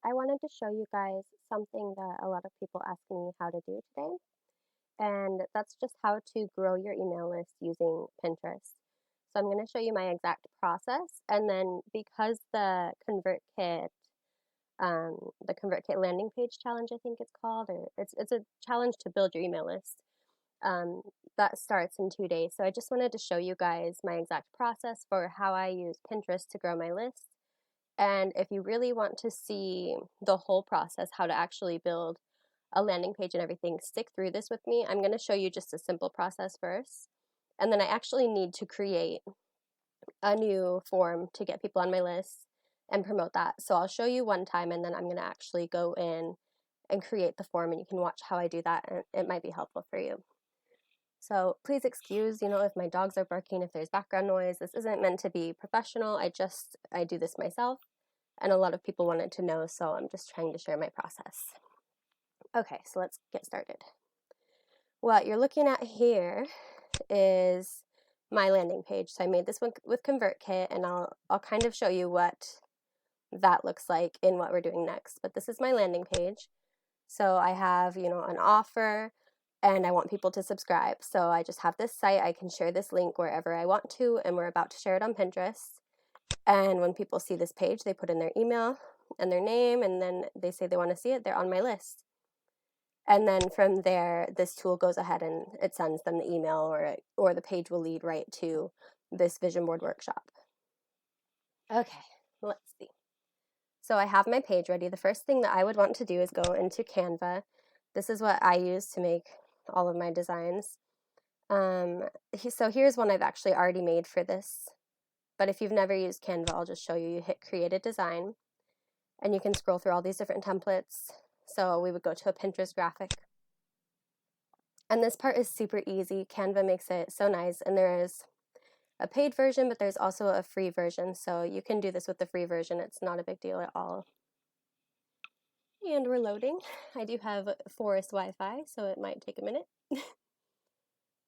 I wanted to show you guys something that a lot of people ask me how to do today, and that's just how to grow your email list using Pinterest. So I'm going to show you my exact process, and then because the ConvertKit landing page challenge, I think it's called, or it's a challenge to build your email list. Um, that starts in 2 days. So I just wanted to show you guys my exact process for how I use Pinterest to grow my list. And if you really want to see the whole process, how to actually build a landing page and everything, stick through this with me. I'm going to show you just a simple process first. And then I actually need to create a new form to get people on my list and promote that. So I'll show you one time, and then I'm going to actually go in and create the form, and you can watch how I do that, and it might be helpful for you. So please excuse, if my dogs are barking, if there's background noise. This isn't meant to be professional. I do this myself, and a lot of people wanted to know, so I'm just trying to share my process. Okay, so let's get started. What you're looking at here is my landing page. So I made this one with ConvertKit, and I'll kind of show you what that looks like in what we're doing next. But this is my landing page. So I have, an offer, and I want people to subscribe. So I just have this site. I can share this link wherever I want to, and we're about to share it on Pinterest. And when people see this page, they put in their email and their name, and then they say they want to see it. They're on my list. And then from there, this tool goes ahead and it sends them the email, or the page will lead right to this vision board workshop. Okay, let's see. So I have my page ready. The first thing that I would want to do is go into Canva. This is what I use to make all of my designs. So here's one I've actually already made for this. But if you've never used Canva, I'll just show you. You hit Create a Design, and you can scroll through all these different templates. So we would go to a Pinterest graphic. And this part is super easy. Canva makes it so nice. And there is a paid version, but there's also a free version. So you can do this with the free version. It's not a big deal at all. And we're loading. I do have Forest Wi-Fi, so it might take a minute.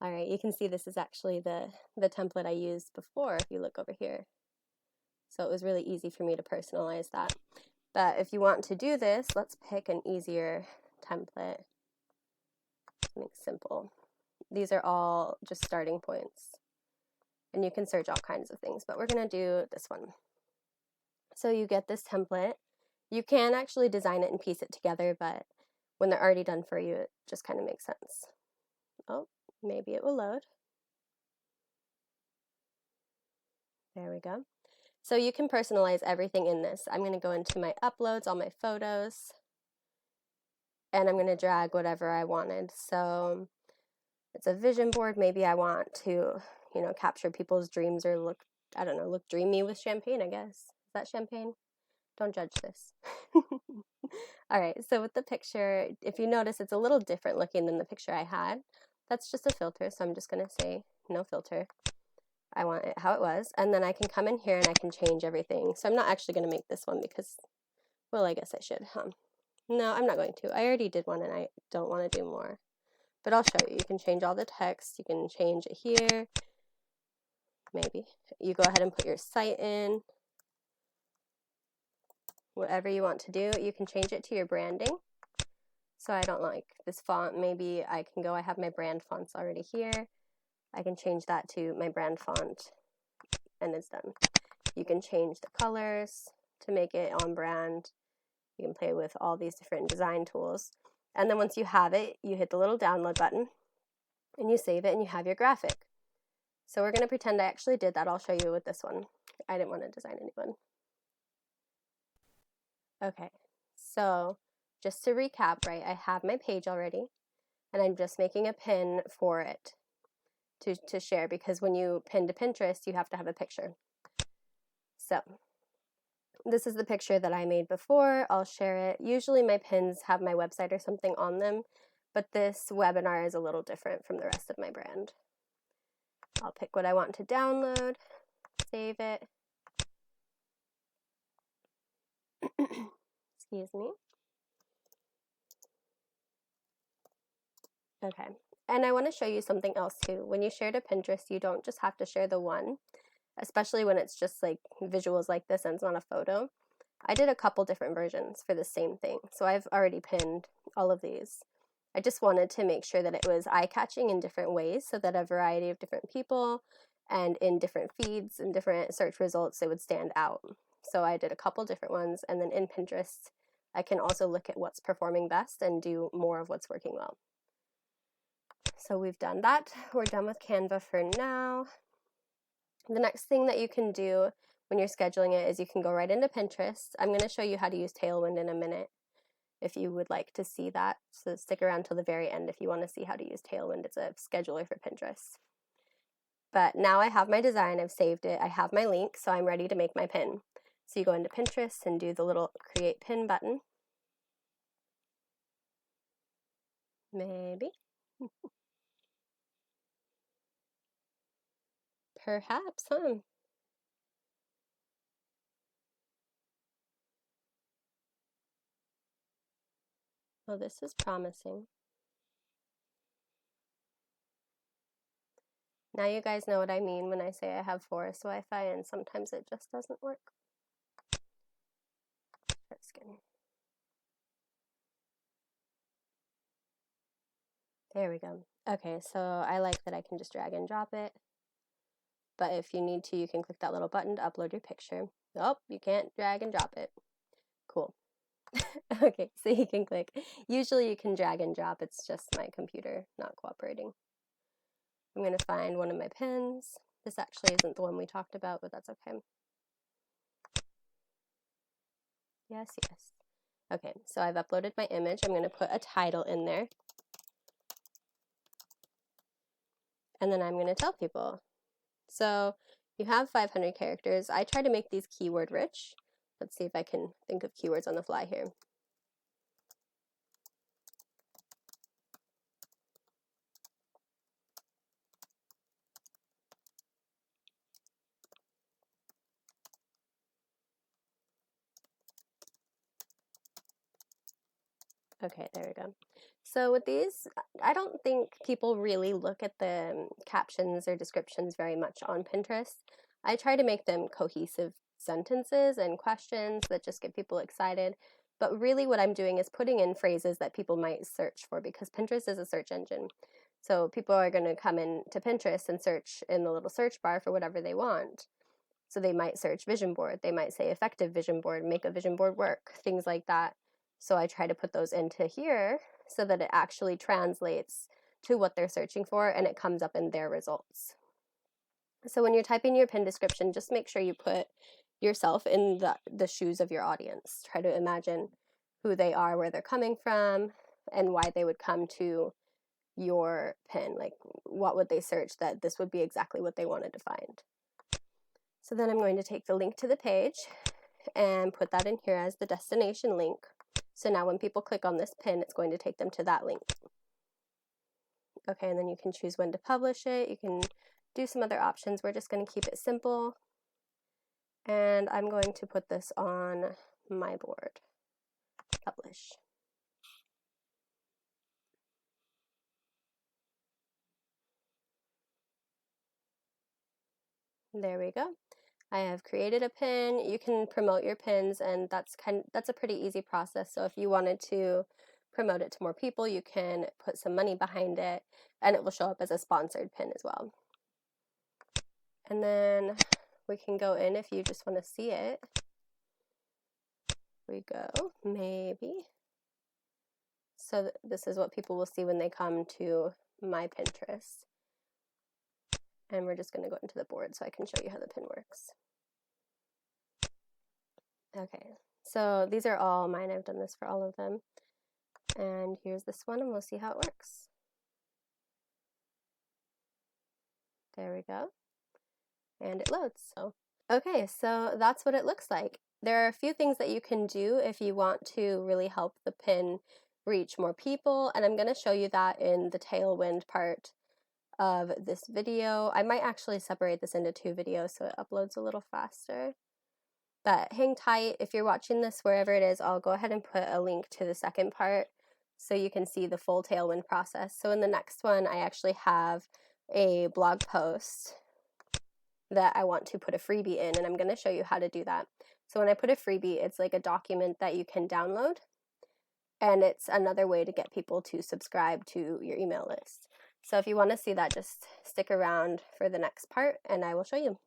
All right, you can see this is actually the template I used before, if you look over here. So it was really easy for me to personalize that. But if you want to do this, let's pick an easier template. Something simple. These are all just starting points. And you can search all kinds of things, but we're going to do this one. So you get this template. You can actually design it and piece it together, but when they're already done for you, it just kind of makes sense. Oh, maybe it will load. There we go. So you can personalize everything in this. I'm going to go into my uploads, all my photos, and I'm going to drag whatever I wanted. So it's a vision board. Maybe I want to, capture people's dreams, or look dreamy with champagne, I guess. Is that champagne? Don't judge this. All right, so with the picture, if you notice, it's a little different looking than the picture I had. That's just a filter, so I'm just going to say no filter. I want it how it was, and then I can come in here and I can change everything. So I'm not actually going to make this one because, well, I guess I should, huh? No, I'm not going to. I already did one and I don't want to do more. But I'll show you. You can change all the text. You can change it here. Maybe. You go ahead and put your site in. Whatever you want to do. You can change it to your branding. So I don't like this font. Maybe I have my brand fonts already here. I can change that to my brand font, and it's done. You can change the colors to make it on brand. You can play with all these different design tools. And then once you have it, you hit the little download button, and you save it, and you have your graphic. So we're going to pretend I actually did that. I'll show you with this one. I didn't want to design anyone. Okay, so just to recap, right, I have my page already, and I'm just making a pin for it to share, because when you pin to Pinterest, you have to have a picture. So this is the picture that I made before. I'll share it. Usually my pins have my website or something on them, but this webinar is a little different from the rest of my brand. I'll pick what I want to download, save it. Excuse me. Okay. And I want to show you something else too. When you share to Pinterest, you don't just have to share the one, especially when it's just like visuals like this and it's not a photo. I did a couple different versions for the same thing. So I've already pinned all of these. I just wanted to make sure that it was eye-catching in different ways so that a variety of different people and in different feeds and different search results, it would stand out. So I did a couple different ones, and then in Pinterest, I can also look at what's performing best and do more of what's working well. So we've done that. We're done with Canva for now. The next thing that you can do when you're scheduling it is you can go right into Pinterest. I'm going to show you how to use Tailwind in a minute if you would like to see that. So stick around till the very end if you want to see how to use Tailwind. It's a scheduler for Pinterest. But now I have my design, I've saved it, I have my link, so I'm ready to make my pin. So you go into Pinterest and do the little create pin button. Maybe. Perhaps, huh? Well, this is promising. Now you guys know what I mean when I say I have forest Wi-Fi and sometimes it just doesn't work. That's good. There we go. Okay, so I like that I can just drag and drop it. But if you need to, you can click that little button to upload your picture. Oh, you can't drag and drop it. Cool. Okay, so you can click. Usually you can drag and drop. It's just my computer not cooperating. I'm going to find one of my pins. This actually isn't the one we talked about, but that's okay. Yes, yes. Okay, so I've uploaded my image. I'm going to put a title in there. And then I'm going to tell people. So you have 500 characters. I try to make these keyword rich. Let's see if I can think of keywords on the fly here. Okay, there we go. So with these, I don't think people really look at the captions or descriptions very much on Pinterest. I try to make them cohesive sentences and questions that just get people excited. But really what I'm doing is putting in phrases that people might search for because Pinterest is a search engine. So people are going to come into Pinterest and search in the little search bar for whatever they want. So they might search vision board. They might say effective vision board, make a vision board work, things like that. So I try to put those into here so that it actually translates to what they're searching for and it comes up in their results. So when you're typing your pin description, just make sure you put yourself in the shoes of your audience. Try to imagine who they are, where they're coming from, and why they would come to your pin. Like, what would they search that this would be exactly what they wanted to find. So then I'm going to take the link to the page and put that in here as the destination link. So now when people click on this pin, it's going to take them to that link. Okay, and then you can choose when to publish it. You can do some other options. We're just going to keep it simple. And I'm going to put this on my board. Publish. There we go. I have created a pin. You can promote your pins, and that's a pretty easy process. So if you wanted to promote it to more people, you can put some money behind it, and it will show up as a sponsored pin as well. And then we can go in if you just want to see it. We go, maybe. So this is what people will see when they come to my Pinterest. And we're just going to go into the board so I can show you how the pin works. Okay, so these are all mine. I've done this for all of them. And here's this one, and we'll see how it works. There we go. And it loads. So, okay, so that's what it looks like. There are a few things that you can do if you want to really help the pin reach more people, and I'm going to show you that in the Tailwind part of this video. I might actually separate this into 2 videos so it uploads a little faster. But hang tight. If you're watching this wherever it is, I'll go ahead and put a link to the second part so you can see the full Tailwind process. So in the next one, I actually have a blog post that I want to put a freebie in, and I'm going to show you how to do that. So when I put a freebie, it's like a document that you can download, and it's another way to get people to subscribe to your email list. So if you want to see that, just stick around for the next part and I will show you.